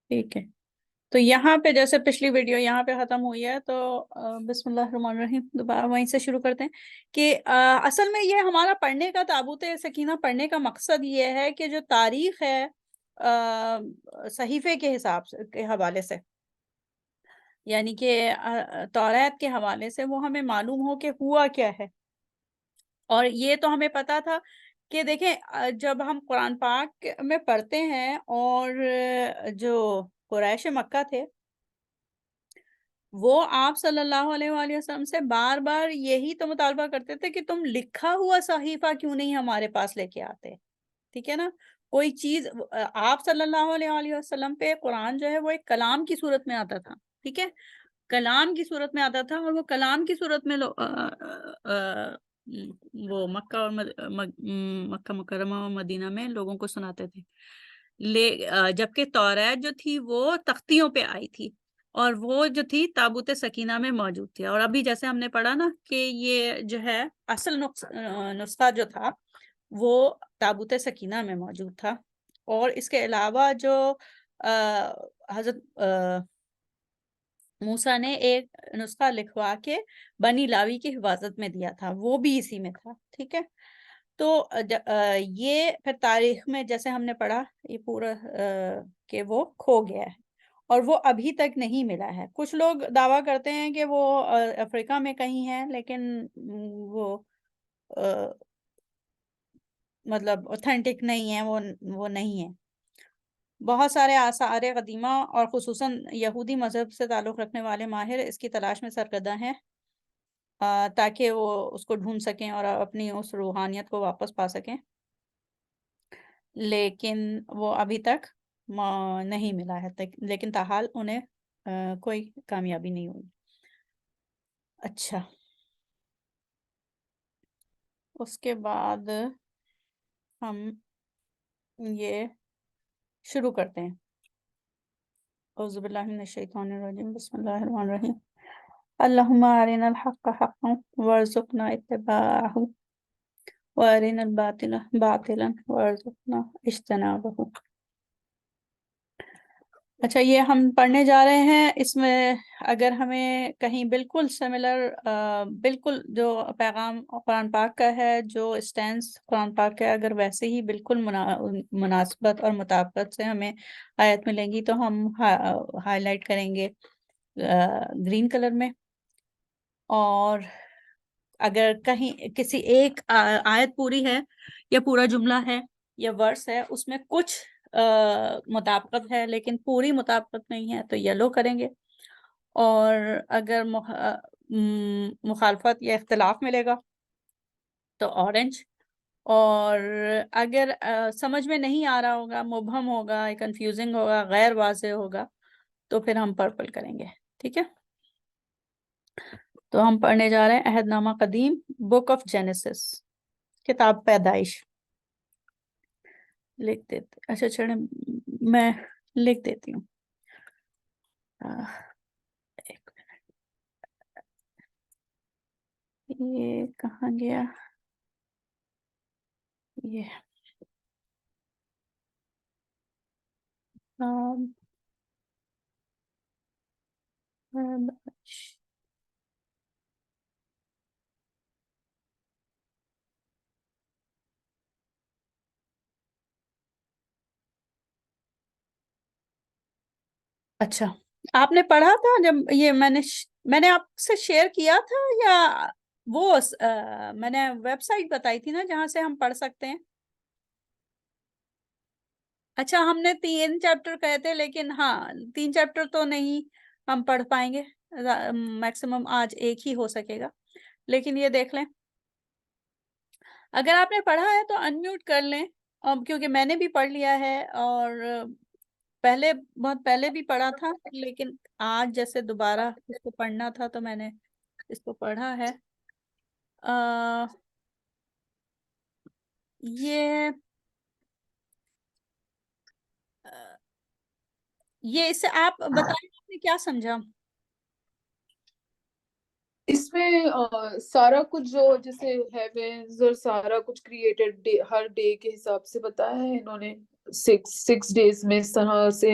ٹھیک ہے، تو یہاں پہ جیسے پچھلی ویڈیو یہاں پہ ختم ہوئی ہے، تو بسم اللہ الرحمن الرحیم دوبارہ وہیں سے شروع کرتے ہیں کہ اصل میں یہ ہمارا پڑھنے کا، تابوت سکینہ پڑھنے کا مقصد یہ ہے کہ جو تاریخ ہے صحیفے کے حساب سے، کے حوالے سے، یعنی کہ توریت کے حوالے سے وہ ہمیں معلوم ہو کہ ہوا کیا ہے. اور یہ تو ہمیں پتا تھا کہ دیکھیں جب ہم قرآن پاک میں پڑھتے ہیں، اور جو قریش مکہ تھے وہ آپ صلی اللہ علیہ وآلہ وسلم سے بار بار یہی تو مطالبہ کرتے تھے کہ تم لکھا ہوا صحیفہ کیوں نہیں ہمارے پاس لے کے آتے. ٹھیک ہے نا، کوئی چیز آپ صلی اللہ علیہ وآلہ وسلم پہ قرآن جو ہے وہ ایک کلام کی صورت میں آتا تھا. ٹھیک ہے، کلام کی صورت میں آتا تھا، اور وہ کلام کی صورت میں وہ مکہ اور مکہ مکرمہ اور مدینہ میں لوگوں کو سناتے تھے. جبکہ توریت جو تھی وہ تختیوں پہ آئی تھی، اور وہ جو تھی تابوت سکینہ میں موجود تھی. اور ابھی جیسے ہم نے پڑھا نا کہ یہ جو ہے اصل نسخہ جو تھا وہ تابوت سکینہ میں موجود تھا. اور اس کے علاوہ جو حضرت موسیٰ نے ایک نسخہ لکھوا کے بنی لاوی کی حفاظت میں دیا تھا، وہ بھی اسی میں تھا. ٹھیک ہے، تو یہ پھر تاریخ میں جیسے ہم نے پڑھا یہ پورا کہ وہ کھو گیا ہے، اور وہ ابھی تک نہیں ملا ہے. کچھ لوگ دعویٰ کرتے ہیں کہ وہ افریقہ میں کہیں ہے، لیکن وہ مطلب اوتھینٹک نہیں ہے، وہ نہیں ہے. بہت سارے آثار قدیمہ اور خصوصاً یہودی مذہب سے تعلق رکھنے والے ماہر اس کی تلاش میں سرگرداں ہیں تاکہ وہ اس کو ڈھونڈ سکیں اور اپنی اس روحانیت کو واپس پا سکیں، لیکن وہ ابھی تک نہیں ملا ہے. لیکن تاحال انہیں کوئی کامیابی نہیں ہوئی. اچھا، اس کے بعد ہم یہ شروع کرتے ہیں. اعوذ باللہ من الشیطان الرجیم، بسم اللہ الرحمن الرحیم. اللہم ارنا الحق حقا وارزقنا اتباعہ وارنا الباطل باطلا وارزقنا اجتنابہ. اچھا، یہ ہم پڑھنے جا رہے ہیں. اس میں اگر ہمیں کہیں بالکل سملر، بالکل جو پیغام قرآن پاک کا ہے، جو اسٹینس قرآن پاک کا ہے، اگر ویسے ہی بالکل مناسبت اور مطابقت سے ہمیں آیت ملیں گی تو ہم ہائی لائٹ کریں گے گرین کلر میں. اور اگر کہیں کسی ایک آیت پوری ہے یا پورا جملہ ہے یا ورس ہے، اس میں کچھ مطابقت ہے لیکن پوری مطابقت نہیں ہے تو یلو کریں گے. اور اگر مخالفت یا اختلاف ملے گا تو اورنج. اور اگر سمجھ میں نہیں آ رہا ہوگا، مبہم ہوگا، کنفیوزنگ ہوگا، غیر واضح ہوگا، تو پھر ہم پرپل کریں گے. ٹھیک ہے، تو ہم پڑھنے جا رہے ہیں عہد نامہ قدیم، بک آف جینیسس، کتاب پیدائش. لکھ دیتے، اچھا چھڑیں میں لکھ دیتی ہوں. ایک منٹ، یہ کہاں گیا؟ یہ اچھا، آپ نے پڑھا تھا جب یہ میں نے آپ سے شیئر کیا تھا، یا وہ میں نے ویب سائٹ بتائی تھی نا جہاں سے ہم پڑھ سکتے ہیں؟ اچھا، ہم نے 3 چیپٹر کہے تھے، لیکن ہاں 3 چیپٹر تو نہیں ہم پڑھ پائیں گے، میکسیمم آج ایک ہی ہو سکے گا. لیکن یہ دیکھ لیں، اگر آپ نے پڑھا ہے تو انمیوٹ کر لیں، کیونکہ میں نے بھی پڑھ لیا ہے، اور پہلے بہت پہلے بھی پڑھا تھا، لیکن آج جیسے دوبارہ اس کو پڑھنا تھا تو میں نے اس کو پڑھا ہے. یہ اس سے آپ بتائیں آپ نے کیا سمجھا؟ اس میں سارا کچھ جو جیسے ہیونز اور سارا کچھ کریٹڈ ہر ڈے کے حساب سے بتایا ہے انہوں نے. 6 days میں اس طرح سے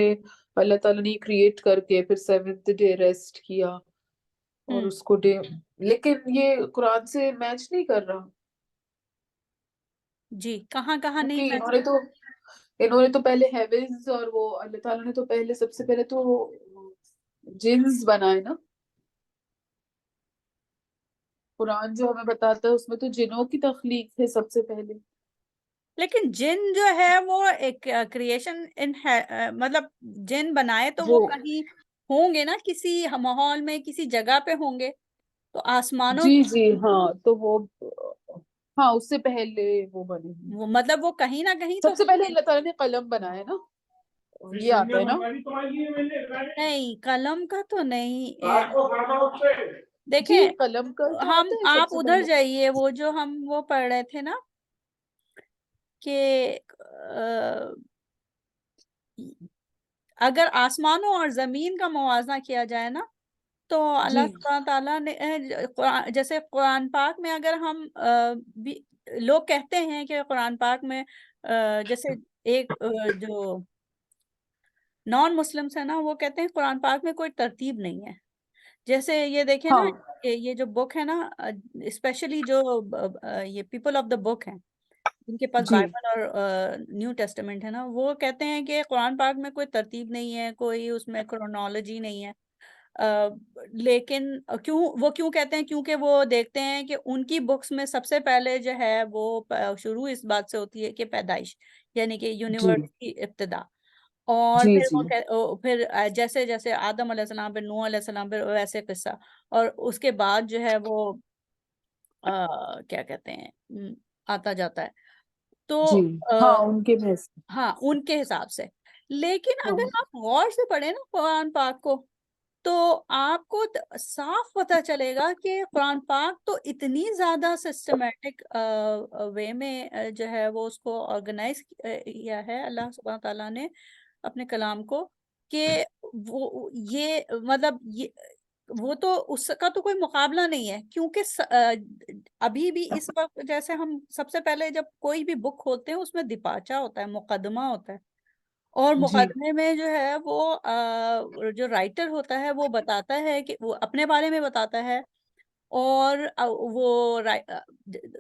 اللہ تعالیٰ نے کریٹ کر کے پھر 7th ڈے ریسٹ کیا اور اس کو ڈے، لیکن یہ قرآن سے میچ نہیں کر رہا، جی کہاں کہاں نہیں کیونکہ میں انہوں نے تو پہلے ہیونز، اور وہ اللہ تعالیٰ نے تو پہلے سب سے پہلے تو جنس بنائے نا. قرآن جو ہمیں بتاتا ہے اس میں تو جنوں کی تخلیق ہے سب سے پہلے. لیکن جن جو ہے وہ ایک کریشن مطلب جن بنائے تو وہ وہ کہیں ہوں گے نا، کسی ماحول میں کسی جگہ پہ ہوں گے، تو آسمانوں جی جی ہاں، تو وہ ہاں اس سے پہلے وہ بنے ہیں. مطلب وہ کہیں نہ کہیں تو سب سے پہلے اللہ تعالیٰ نے قلم بنایا نا، یہ آتا ہے نا. نہیں، قلم کا تو نہیں دیکھیں. جی قلم کا تو ہم آتا ہے سب آپ سے ادھر پہلے. جائیے، وہ جو ہم وہ پڑھ رہے تھے نا کہ اگر آسمانوں اور زمین کا موازنہ کیا جائے نا، تو اللہ جی سبحانہ تعالیٰ نے جیسے قرآن پاک میں اگر ہم لوگ کہتے ہیں کہ قرآن پاک میں جیسے ایک جو نان مسلمس ہے نا، وہ کہتے ہیں قرآن پاک میں کوئی ترتیب نہیں ہے. جیسے یہ دیکھیں نا، ہاں یہ جو بک ہے نا، اسپیشلی جو یہ پیپل آف دا بک ہیں جن کے پاس جی بائبل اور نیو ٹیسٹمنٹ ہے نا، وہ کہتے ہیں کہ قرآن پاک میں کوئی ترتیب نہیں ہے، کوئی اس میں کرونالوجی نہیں ہے. لیکن وہ کیوں کہتے ہیں؟ کیونکہ وہ دیکھتے ہیں کہ ان کی بکس میں سب سے پہلے جو ہے وہ شروع اس بات سے ہوتی ہے کہ پیدائش، یعنی کہ جی یونیورس کی ابتدا. اور جی پھر جی پھر جیسے جیسے آدم علیہ السلام، پھر نوح علیہ السلام، پھر ویسے قصہ. اور اس کے بعد جو ہے وہ کیا کہتے ہیں آتا جاتا ہے. تو جی ہاں ان کے بحث. ہاں ان کے حساب سے. لیکن ہاں اگر آپ غور سے پڑھیں نا قرآن پاک کو، تو آپ کو صاف پتہ چلے گا کہ قرآن پاک تو اتنی زیادہ سسٹمیٹک وے میں جو ہے وہ اس کو آرگنائز کیا ہے اللہ سبحانہ تعالیٰ نے اپنے کلام کو، کہ وہ یہ مطلب وہ تو اس کا تو کوئی مقابلہ نہیں ہے. کیونکہ ابھی بھی اس وقت جیسے ہم سب سے پہلے جب کوئی بھی بک کھولتے ہیں اس میں دیپاچہ ہوتا ہے، مقدمہ ہوتا ہے، اور جی مقدمے میں جو ہے وہ جو رائٹر ہوتا ہے وہ بتاتا ہے کہ وہ اپنے بارے میں بتاتا ہے. اور وہ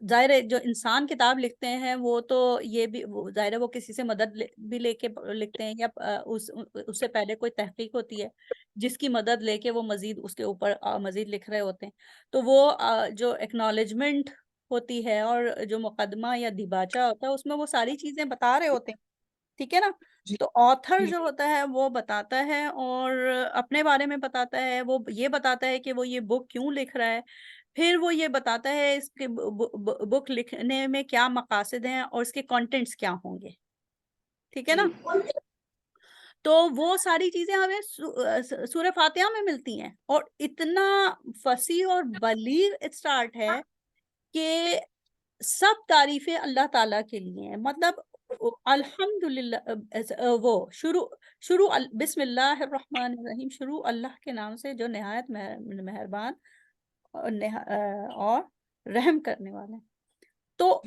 ظاہر ہے جو انسان کتاب لکھتے ہیں وہ تو یہ بھی ظاہر ہے وہ کسی سے مدد بھی لے کے لکھتے ہیں، یا اس سے پہلے کوئی تحقیق ہوتی ہے جس کی مدد لے کے وہ مزید اس کے اوپر مزید لکھ رہے ہوتے ہیں. تو وہ جو ایکنالجمنٹ ہوتی ہے اور جو مقدمہ یا دیباچہ ہوتا ہے اس میں وہ ساری چیزیں بتا رہے ہوتے ہیں. ٹھیک ہے نا. جی تو آتھر جی جو ہوتا ہے وہ بتاتا ہے اور اپنے بارے میں بتاتا ہے، وہ یہ بتاتا ہے کہ وہ یہ بک کیوں لکھ رہا ہے، پھر وہ یہ بتاتا ہے اس کے بک لکھنے میں کیا مقاصد ہیں اور اس کے کانٹینٹس کیا ہوں گے. ٹھیک ہے نا. تو وہ ساری چیزیں ہمیں سورہ فاتحہ میں ملتی ہیں، اور اتنا فصیح اور بلیغ اسٹارٹ ہے کہ سب تعریفیں اللہ تعالیٰ کے لیے ہیں. مطلب الحمدللہ، وہ شروع بسم اللہ الرحمن الرحیم، شروع اللہ کے نام سے جو نہایت مہربان اور رحم کرنے والے ہیں. تو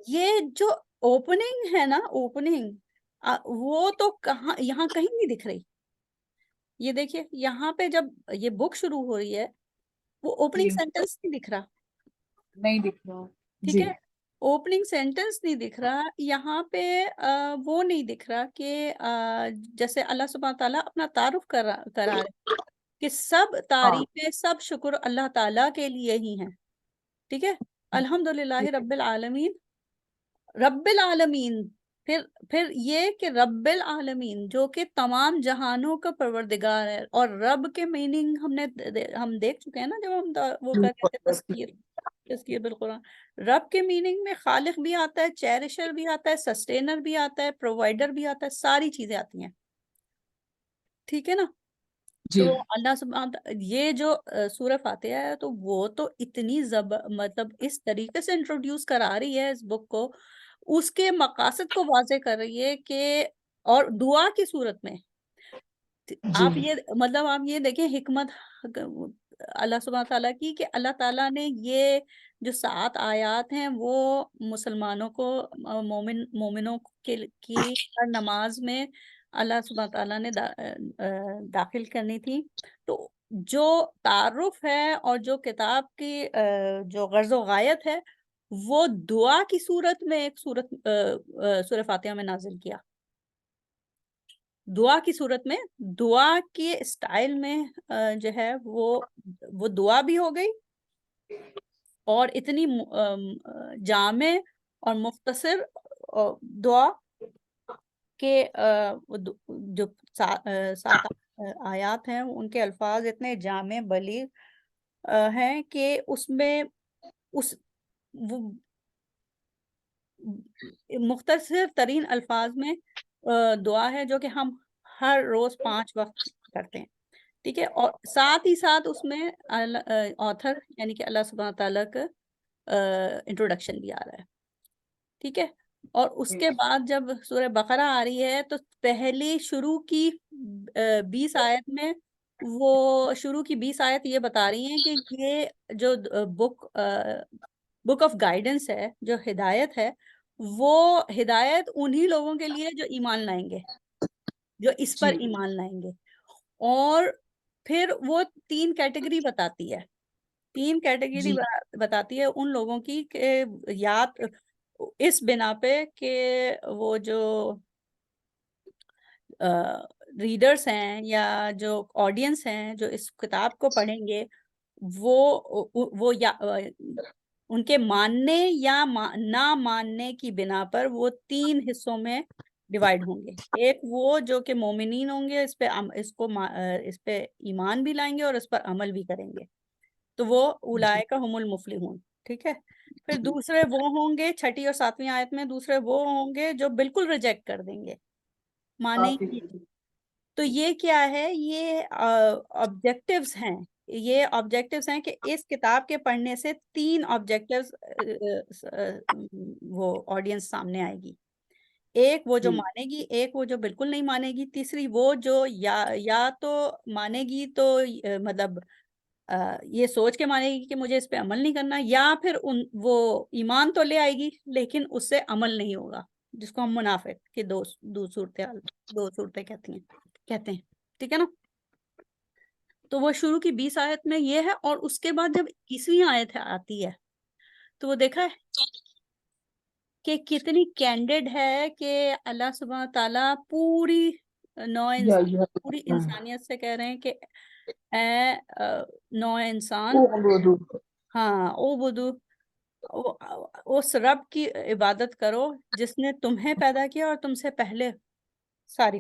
یہ جو اوپننگ ہے نا، اوپننگ وہ تو کہاں یہاں کہیں نہیں دکھ رہی. یہ دیکھیے یہاں پہ جب یہ بک شروع ہو رہی ہے وہ اوپننگ جی سینٹنس نہیں دکھ رہا. نہیں دکھ رہا. ٹھیک جی ہے. اوپننگ سینٹنس نہیں دکھ رہا یہاں پہ. وہ نہیں دکھ رہا کہ جیسے اللہ سبحانہ تعالیٰ اپنا تعارف کرا رہے کہ سب ہاں تعریفیں، سب شکر اللہ تعالیٰ کے لیے ہی ہیں. ٹھیک ہے. الحمدللہ رب العالمین، رب العالمین. پھر یہ کہ رب العالمین جو کہ تمام جہانوں کا پروردگار ہے. اور رب کے میننگ ہم دیکھ چکے ہیں نا جب ہم وہ کر رہے تھے تذکیر بالقرآن. رب کے میننگ میں خالق بھی آتا ہے، چیریشر بھی آتا ہے، سسٹینر بھی آتا ہے، پرووائڈر بھی آتا ہے، ساری چیزیں آتی ہیں. ٹھیک ہے نا. جی تو اللہ سبحانہ یہ جو سورہ فاتحہ ہے تو وہ تو اتنی مطلب اس طریقے سے انٹروڈیوس کرا رہی ہے اس بک کو، اس کے مقاصد کو واضح کر رہی ہے کہ، اور دعا کی صورت میں جی آپ یہ مطلب آپ یہ دیکھیں حکمت اللہ سبحانہ تعالیٰ کی، کہ اللہ تعالیٰ نے یہ جو 7 آیات ہیں وہ مسلمانوں کو، مومنوں کی ہر نماز میں اللہ سبحانہ تعالیٰ نے داخل کرنی تھی. تو جو تعارف ہے اور جو کتاب کی جو غرض و غایت ہے وہ دعا کی صورت میں ایک سورہ فاتحہ میں نازل کیا. دعا کی صورت میں دعا کے اسٹائل میں جو ہے وہ دعا بھی ہو گئی اور اتنی جامع اور مختصر دعا کہ جو 7 آیات ہیں ان کے الفاظ اتنے جامع بلیغ ہیں کہ اس میں وہ مختصر ترین الفاظ میں دعا ہے جو کہ ہم ہر روز 5 وقت کرتے ہیں. ٹھیک ہے. اور ساتھ ہی ساتھ اس میں آتھر یعنی کہ اللہ سبحانہ تعالیٰ کا انٹروڈکشن بھی آ رہا ہے. ٹھیک ہے. اور اس کے بعد جب سورہ بقرہ آ رہی ہے تو پہلی شروع کی 20 آیت میں وہ شروع کی 20 آیت یہ بتا رہی ہیں کہ یہ جو بک آف گائیڈنس ہے، جو ہدایت ہے، وہ ہدایت انہی لوگوں کے لیے جو ایمان لائیں گے، جو اس پر ایمان لائیں گے. اور پھر وہ 3 کیٹیگری بتاتی ہے. 3 کیٹیگری بتاتی ہے ان لوگوں کی کہ یاد اس بنا پہ کہ وہ جو ریڈرز ہیں یا جو آڈینس ہیں جو اس کتاب کو پڑھیں گے وہ ان کے ماننے یا نہ ماننے کی بنا پر وہ 3 حصوں میں ڈیوائیڈ ہوں گے. ایک وہ جو کہ مومنین ہوں گے، اس پہ ایمان بھی لائیں گے اور اس پر عمل بھی کریں گے، تو وہ اولئک هم المفلحون. ٹھیک ہے. پھر دوسرے وہ ہوں گے 6 اور 7ویں آیت میں، دوسرے وہ ہوں گے جو بالکل ریجیکٹ کر دیں گے، مانیں گے. تو یہ کیا ہے؟ یہ آبجیکٹیوز ہیں. یہ آبجیکٹیوز ہیں کہ اس کتاب کے پڑھنے سے 3 آبجیکٹیوز وہ آڈینس سامنے آئے گی. ایک وہ جو مانے گی، ایک وہ جو بالکل نہیں مانے گی، تیسری وہ جو یا تو مانے گی تو مطلب یہ سوچ کے مانے گی کہ مجھے اس پہ عمل نہیں کرنا، یا پھر وہ ایمان تو لے آئے گی لیکن اس سے عمل نہیں ہوگا، جس کو ہم منافق کے دو صورتیں کہتے ہیں. ٹھیک ہے نا. تو وہ شروع کی 20 آیت میں یہ ہے. اور اس کے بعد جب 21ویں آیت آتی ہے تو وہ دیکھا ہے کہ کتنی کینڈیڈ ہے کہ اللہ سبحانہ تعالیٰ پوری پوری انسانیت سے کہہ رہے ہیں کہ اے نوع انسان، ہاں او بدو، اس رب کی عبادت کرو جس نے تمہیں پیدا کیا اور تم سے پہلے ساری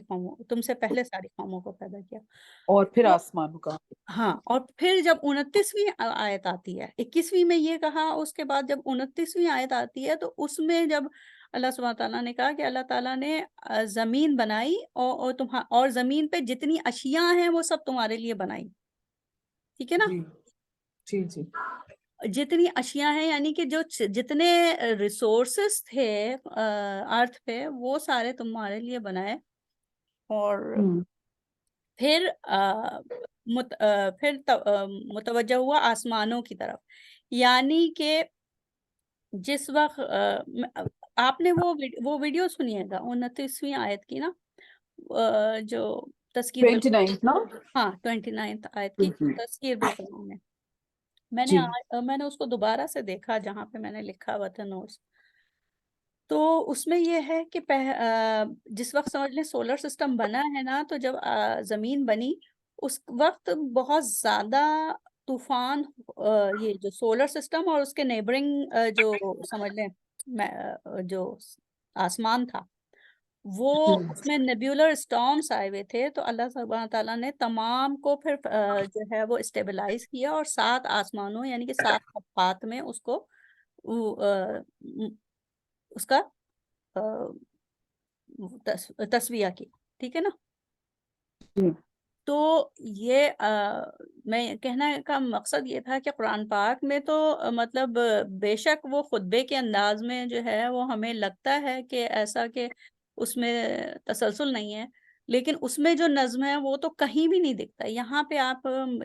قوموں کو پیدا کیا. اور پھر تو آسمانوں کا. ہاں. اور پھر جب 29ویں آیت آتی ہے، 21ویں میں یہ کہا، اس کے بعد جب 29ویں آیت آتی ہے تو اس میں جب اللہ سبحانہ تعالیٰ نے کہا کہ اللہ تعالیٰ نے زمین بنائی اور زمین پہ جتنی اشیاء ہیں وہ سب تمہارے لیے بنائی. ٹھیک ہے نا. جی جی. جتنی اشیاء ہیں یعنی کہ جو جتنے ریسورسز تھے ارتھ پہ وہ سارے تمہارے لیے بنائے. اور پھر متوجہ ہوا آسمانوں کی طرف. یعنی کہ جس وقت آپ نے وہ ویڈیو سنیے گا 29ویں آیت کی نا، جو تذکیر 29 نا؟ ہاں 29 آیت کی تذکیر بالقرآن میں. میں نے اس کو دوبارہ سے دیکھا جہاں پہ میں نے لکھا ہوا تھا نوٹس. تو اس میں یہ ہے کہ جس وقت سمجھ لیں سولر سسٹم بنا ہے نا، تو جب زمین بنی اس وقت بہت زیادہ طوفان، یہ جو سولر سسٹم اور اس کے نیبرنگ جو سمجھ لیں جو آسمان تھا وہ اس میں نیبیولر اسٹارمز آئے ہوئے تھے. تو اللہ سبحانہ تعالیٰ نے تمام کو پھر جو ہے وہ اسٹیبلائز کیا اور 7 آسمانوں یعنی کہ 7 طبقات میں اس کو اس کا تسویہ کی. ٹھیک ہے نا. تو یہ میں کہنا کا مقصد یہ تھا کہ قرآن پاک میں تو مطلب بے شک وہ خطبے کے انداز میں جو ہے وہ ہمیں لگتا ہے کہ ایسا کہ اس میں تسلسل نہیں ہے، لیکن اس میں جو نظم ہے وہ تو کہیں بھی نہیں دکھتا. یہاں پہ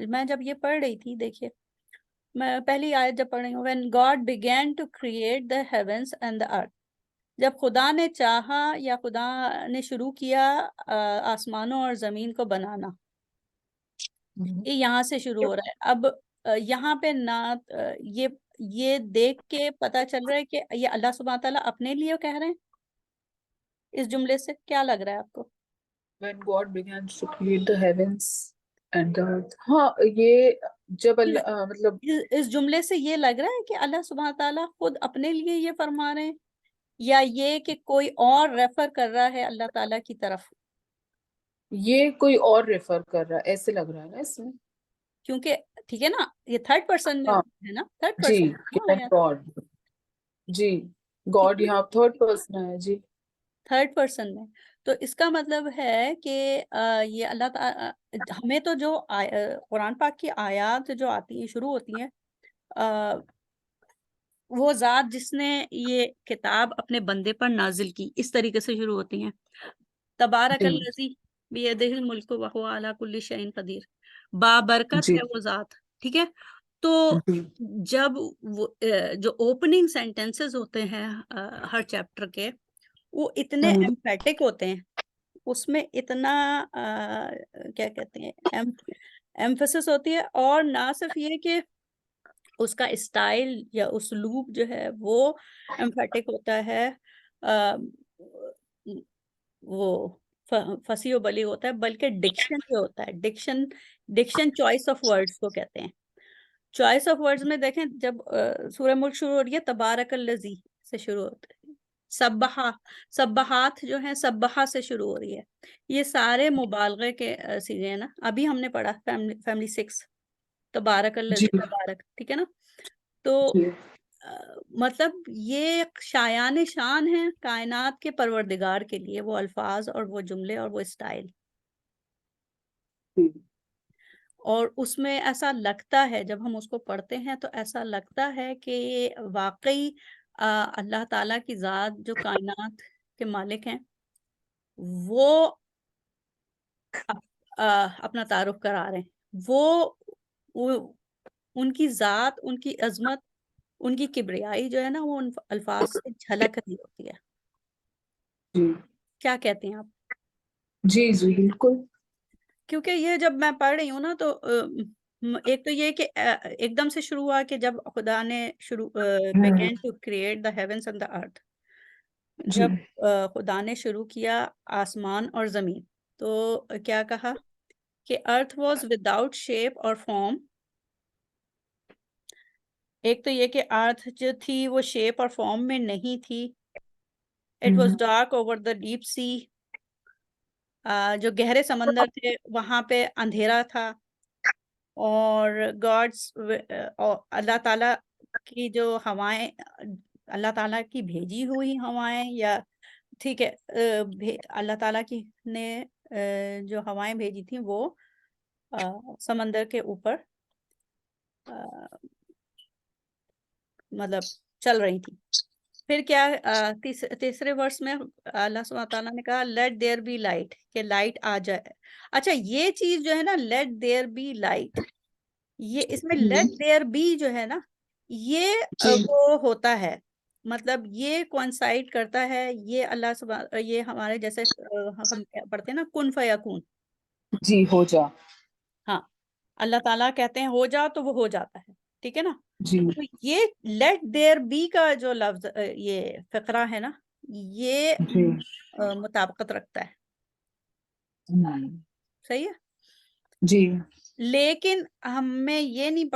میں جب یہ پڑھ رہی تھی، دیکھیے میں پہلی آیت جب پڑھ رہی ہوں when God began to create the heavens and the earth. جب خدا نے چاہا یا خدا نے شروع کیا آسمانوں اور زمین کو بنانا، یہ یہاں سے شروع ہو رہا ہے۔ اب یہاں پہ نہ یہ دیکھ کے پتہ چل رہا ہے کہ یہ اللہ سبحانہ تعالیٰ اپنے لیے کہہ رہے ہیں اس جملے سے، کیا لگ رہا ہے آپ کو؟ When God began to create the heavens and the earth. ہاں یہ جب اللہ مطلب اس جملے سے یہ لگ رہا ہے کہ اللہ سبحانہ تعالیٰ خود اپنے لیے یہ فرما رہے ہیں، یا یہ کہ کوئی اور ریفر کر رہا ہے اللہ تعالیٰ کی طرف؟ یہ کوئی اور ریفر کر رہا ہے ایسے لگ رہا ہے نا اس میں. کیونکہ ٹھیک ہے نا، یہ تھرڈ پرسن میں ہاں ہے نا، تھرڈ جی پرسن گاڈ، جی گاڈ یہاں تھرڈ پرسن ہے جی. تھرڈ پرسن میں، تو اس کا مطلب ہے کہ یہ اللہ تعالیٰ ہمیں تو جو قرآن پاک کی آیات جو آتی ہیں شروع ہوتی ہیں، وہ ذات جس نے یہ کتاب اپنے بندے پر نازل کی، اس طریقے سے شروع ہوتی ہیں، تبارک جی الذی بیدہ الملک وہو علی کل شیء قدیر، بابرکت جی ہے وہ ذات، ٹھیک ہے؟ تو جی جب جو اوپننگ سینٹینسز ہوتے ہیں ہر چیپٹر کے، وہ اتنے ایمفیٹک ہوتے ہیں، اس میں اتنا کیا کہتے ہیں ایمفسس ہوتی ہے، اور نہ صرف یہ کہ اس کا اسٹائل یا اسلوب جو ہے وہ ایمفیٹک ہوتا ہے، وہ فصیح و بلیغ ہوتا ہے، بلکہ ڈکشن جو ہوتا ہے، ڈکشن چوائس آف ورڈز کو کہتے ہیں۔ چوائس آف ورڈز میں دیکھیں، جب سورہ ملک شروع ہو رہی ہے تبارک الذی سے شروع ہوتا ہے، سبحات جو ہیں سبحہ سے شروع ہو رہی ہے، یہ سارے مبالغے کے سیغے ہیں نا، ابھی ہم نے پڑھا فیملی 6 تبارک جی الذی تبارک، ٹھیک ہے نا؟ تو جی مطلب یہ شایان شان ہے کائنات کے پروردگار کے لیے، وہ الفاظ اور وہ جملے اور وہ اسٹائل، جی اور اس میں ایسا لگتا ہے جب ہم اس کو پڑھتے ہیں تو ایسا لگتا ہے کہ واقعی اللہ تعالیٰ کی ذات جو کائنات کے مالک ہیں وہ اپنا تعارف کرا رہے ہیں، وہ ان کی ذات، ان کی عظمت، ان کی کبریائی جو ہے نا، وہ ان الفاظ سے جھلک رہی ہوتی ہے۔ جی کیا کہتے ہیں آپ؟ جی جی بالکل. کیونکہ یہ جب میں پڑھ رہی ہوں نا تو ایک تو یہ کہ ایک دم سے شروع ہوا کہ جب خدا نے began to create the heavens and the earth، جی جب خدا نے شروع کیا آسمان اور زمین، تو کیا کہا کہ earth was without shape اور form۔ ایک تو یہ کہ ارتھ جو تھی وہ شیپ اور فارم میں نہیں تھی، it was dark over the deep sea, جو گہرے سمندر تھے وہاں پہ اندھیرا تھا، اور گاڈس اللہ تعالیٰ کی جو ہوائیں، اللہ تعالیٰ کی بھیجی ہوئی ہوائیں، یا ٹھیک ہے اللہ تعالیٰ کی نے جو ہوائیں بھیجی تھیں وہ سمندر کے اوپر مطلب چل رہی تھی۔ پھر کیا تیسرے ورس میں اللہ سبحانہ تعالیٰ نے کہا لیٹ دیر بی لائٹ، کہ لائٹ آ جائے۔ اچھا یہ چیز جو ہے نا لیٹ دیر بی لائٹ، یہ اس میں لیٹ دیر بی جو ہے نا، یہ وہ ہوتا ہے، مطلب یہ کوانسائڈ کرتا ہے، یہ اللہ سبحانہ، یہ ہمارے جیسے ہم پڑھتے ہیں نا کن فیکون، جی ہو جا، ہاں اللہ تعالیٰ کہتے ہیں ہو جا تو وہ ہو جاتا ہے، ٹھیک ہے نا؟ جی تو یہ لیٹ دیر بی کا جو لفظ یہ فقرہ ہے نا، یہ جی مطابقت رکھتا ہے، صحیح ہے؟ جی لیکن ہمیں یہ نہیں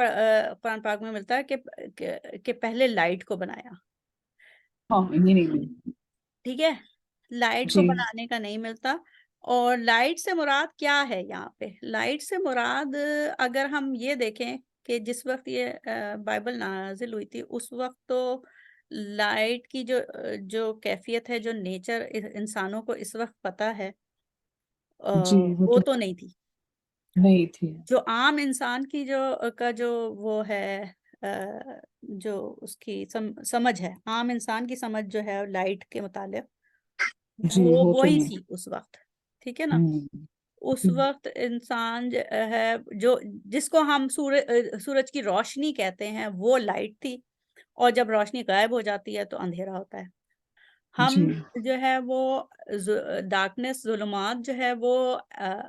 قرآن پاک میں ملتا کہ پہلے لائٹ کو بنایا، ہاں یہ نہیں، ٹھیک ہے؟ لائٹ کو جی بنانے کا نہیں ملتا۔ اور لائٹ سے مراد کیا ہے یہاں پہ؟ لائٹ سے مراد اگر ہم یہ دیکھیں کہ جس وقت یہ بائبل نازل ہوئی تھی اس وقت تو لائٹ کی جو کیفیت ہے، جو نیچر انسانوں کو اس وقت پتہ ہے جی وہ تو نہیں تھی۔ نہیں تھی. جو عام انسان کی جو وہ ہے جو اس کی سمجھ ہے، عام انسان کی سمجھ جو ہے لائٹ کے متعلق، جی وہ تو وہی نہیں. تھی اس وقت، ٹھیک ہے نا؟ اس وقت انسان ہے جو جس کو ہم سورج کی روشنی کہتے ہیں وہ لائٹ تھی، اور جب روشنی غائب ہو جاتی ہے تو اندھیرا ہوتا ہے۔ ہم جی جو ہے وہ ڈارکنیس، ظلمات جو ہے وہ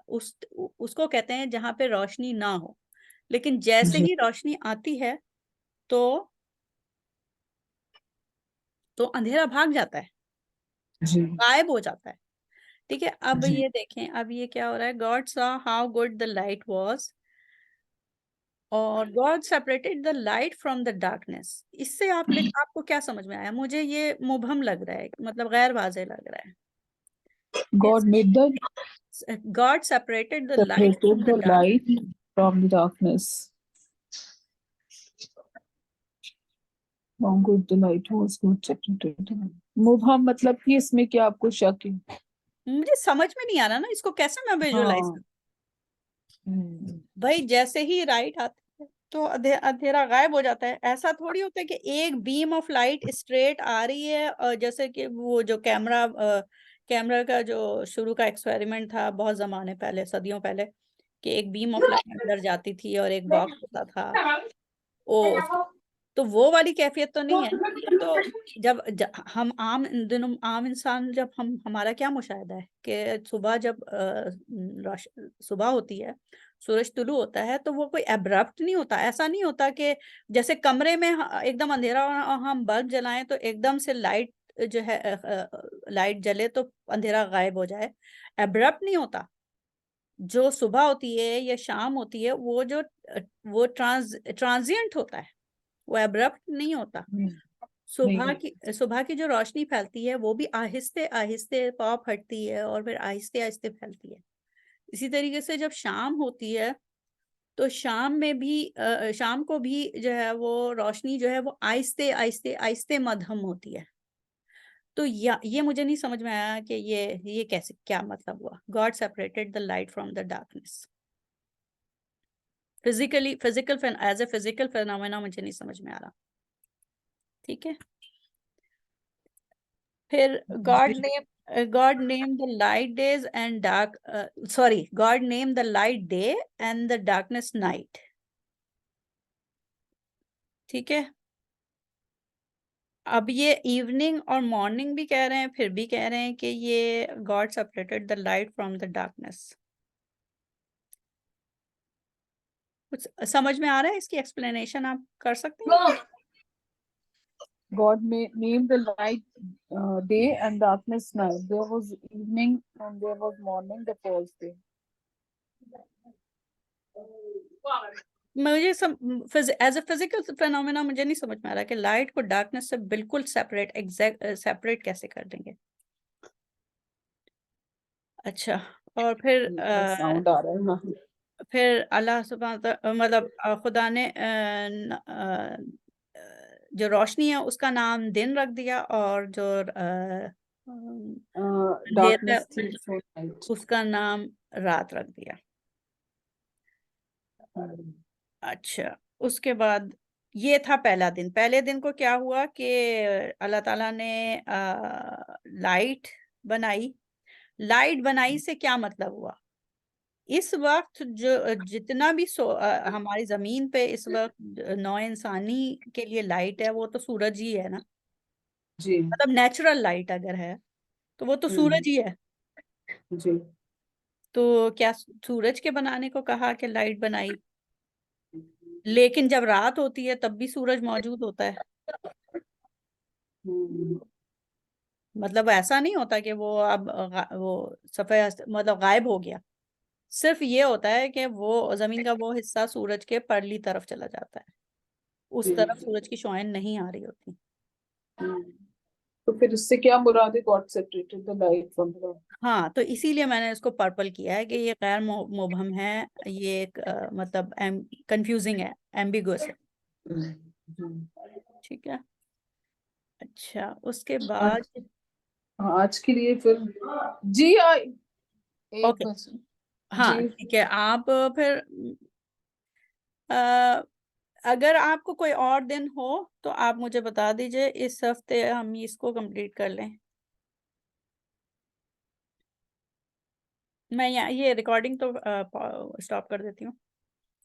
اس کو کہتے ہیں جہاں پہ روشنی نہ ہو، لیکن جیسے جی ہی روشنی آتی ہے تو اندھیرا بھاگ جاتا ہے، جی غائب ہو جاتا ہے. ٹھیک ہے، اب جی یہ دیکھیں، اب یہ کیا ہو رہا ہے، God saw how good the light was اور God separated the light from the darkness. اس سے آپ کو کیا سمجھ میں آیا؟ مجھے یہ مبہم لگ رہا ہے، مطلب غیر واضح لگ رہا ہے. God made the God separated the light from separated the the darkness. light from the darkness. How good the light was, God separated the light. مبہم مطلب کہ اس میں کیا آپ کو شک ہے؟ مجھے سمجھ میں نہیں آ رہا نا، اس کو کیسے میں ویژوائز ہاں کروں. بھائی جیسے ہی رائٹ آتا ہے تو اندھیرا غائب ہو جاتا ہے. ایسا تھوڑی ہوتا ہے کہ ایک بیم آف لائٹ اسٹریٹ آ رہی ہے، اور جیسے کہ وہ جو کیمرہ کا جو شروع کا ایکسپیریمنٹ تھا بہت زمانے پہلے، صدیوں پہلے، کہ ایک بیم آف لائٹ اندر جاتی تھی اور ایک باکس ہوتا تھا، تو وہ والی کیفیت تو نہیں ہے. یہ تو جب ہم عام دنوں عام انسان، جب ہمارا کیا مشاہدہ ہے کہ صبح جب صبح ہوتی ہے، سورج طلوع ہوتا ہے، تو وہ کوئی ابرپٹ نہیں ہوتا. ایسا نہیں ہوتا کہ جیسے کمرے میں ایک دم اندھیرا اور ہم بلب جلائیں تو ایک دم سے لائٹ جو ہے لائٹ جلے تو اندھیرا غائب ہو جائے. ابرپٹ نہیں ہوتا. جو صبح ہوتی ہے یا شام ہوتی ہے وہ ٹرانزینٹ ہوتا ہے، وہ ابرپٹ نہیں ہوتا. صبح کی جو روشنی پھیلتی ہے وہ بھی آہستہ آہستہ پاؤ پھٹتی ہے اور پھر آہستہ آہستہ پھیلتی ہے. اسی طریقے سے جب شام ہوتی ہے تو شام کو بھی جو ہے وہ روشنی جو ہے وہ آہستہ آہستہ آہستہ مدھم ہوتی ہے. تو یہ مجھے نہیں سمجھ میں آیا کہ یہ کیسے، کیا مطلب ہوا God separated the light from the darkness. As a physical phenomena مجھے نہیں سمجھ میں آ رہا. ٹھیک ہے، پھر God named the light days and God named the light day and the darkness night. ٹھیک ہے، اب یہ ایوننگ اور مارننگ بھی کہہ رہے ہیں، پھر بھی کہہ رہے ہیں کہ یہ God separated the light from the darkness. کچھ سمجھ میں آ رہا ہے؟ اس کی ایکسپلینیشن آپ کر سکتے ہیں؟ God named the light day and darkness night. There was evening and there was morning the first day. مجھے ایز اے فزیکل فینومینا مجھے نہیں سمجھ میں آ رہا کہ لائٹ کو ڈارکنس سے بالکل سیپریٹ کیسے کر دیں گے. اچھا، اور پھر ساؤنڈ آ رہا ہے. پھر اللہ سبحانہ مطلب خدا نے جو روشنی ہے اس کا نام دن رکھ دیا، اور جو اندھیرا ڈارکنس تھی اس کا نام رات رکھ دیا. اچھا، اس کے بعد یہ تھا پہلا دن. پہلے دن کو کیا ہوا کہ اللہ تعالیٰ نے لائٹ بنائی سے کیا مطلب ہوا؟ اس وقت جتنا بھی ہماری زمین پہ اس وقت نوع انسانی کے لیے لائٹ ہے وہ تو سورج ہی ہے نا. جی مطلب نیچرل لائٹ اگر ہے تو وہ تو سورج ہی ہے. جی تو کیا سورج کے بنانے کو کہا کہ لائٹ بنائی؟ لیکن جب رات ہوتی ہے تب بھی سورج موجود ہوتا ہے. مطلب ایسا نہیں ہوتا کہ وہ اب وہ مطلب غائب ہو گیا. صرف یہ ہوتا ہے کہ وہ زمین کا وہ حصہ سورج کے پرلی طرف چلا جاتا ہے، اس طرف سورج کی شعاعیں نہیں آ رہی ہوتی. تو پھر اس سے کیا مراد ہے God separated the light from the dark؟ ہاں، تو اسی لیے میں نے اس کو پرپل کیا ہے کہ یہ غیر مبہم ہے، یہ ایک مطلب کنفیوزنگ ہے، ایمبیگوس ہے. ٹھیک ہے. اچھا، اس کے بعد آج کے لیے پھر جی ایک اوکے، بس ہاں جی ٹھیک ہے. آپ پھر اگر آپ کو کوئی اور دن ہو تو آپ مجھے بتا دیجئے، اس ہفتے ہم اس کو کمپلیٹ کر لیں. میں یہ ریکارڈنگ تو اسٹاپ کر دیتی ہوں.